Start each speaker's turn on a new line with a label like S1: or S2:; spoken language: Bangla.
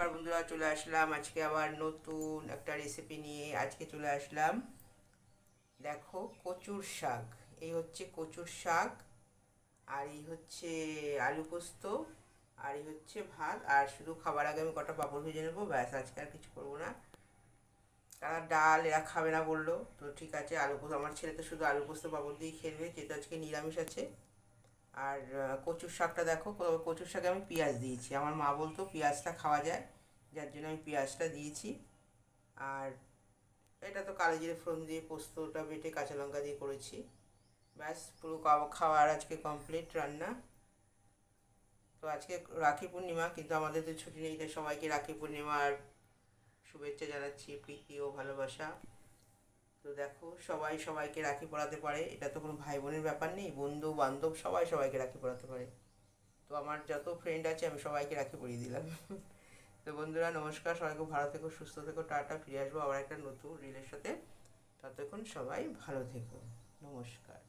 S1: নমস্কার বন্ধুরা, চলে আসলাম আজকে আবার নতুন একটা রেসিপি নিয়ে। আজকে চলে আসলাম, দেখো, কচুর শাক। এই হচ্ছে কচুর শাক, আর এই হচ্ছে আলু পোস্ত, আর এই হচ্ছে ভাত। আর শুধু খাবার আগে আমি কটা পাঁপড় ভেজে নেবো, ব্যাস। আজকে আর কিছু করবো না। তারা ডাল এরা খাবে না বললো, তো ঠিক আছে। আলু পোস্ত, আমার ছেলে তো শুধু আলু পোস্ত পাঁপড় দিয়েই খেলবে, যেহেতু আজকে নিরামিষ আছে। আর কচুর শাকটা দেখো, কচুর শাকে আমি পেঁয়াজ দিয়েছি। আমার মা বলতো পেঁয়াজটা খাওয়া যায়, যার জন্য আমি পেঁয়াজটা দিয়েছি। আর এটা তো কালো জিরে ফোড়ন দিয়ে পোস্তটা বেটে কাঁচা লঙ্কা দিয়ে করেছি। ব্যাস, পুরো খাওয়ার আজকে কমপ্লিট রান্না। তো আজকে রাখি পূর্ণিমা, কিন্তু আমাদের তো ছুটি নেই, তাই সবাইকে রাখি পূর্ণিমার শুভেচ্ছা জানাচ্ছি, প্রীতি ও ভালোবাসা। তো দেখো, সবাই সবাইকে রাখি পরাতে পারে, এটা তো কোনো ভাই বোনের ব্যাপার নেই, বন্ধু বান্ধব সবাই সবাইকে রাখি পরাতে পারে। তো আমার যত ফ্রেন্ড আছে আমি সবাইকে রাখি পরিয়ে দিলাম। তো বন্ধুরা, নমস্কার, সবাই খুব ভালো থেকো, সুস্থ থেকো, টাটা। ফিরে আসবো আবার একটা নতুন রিলের সাথে। ততক্ষণ সবাই ভালো থেকো। নমস্কার।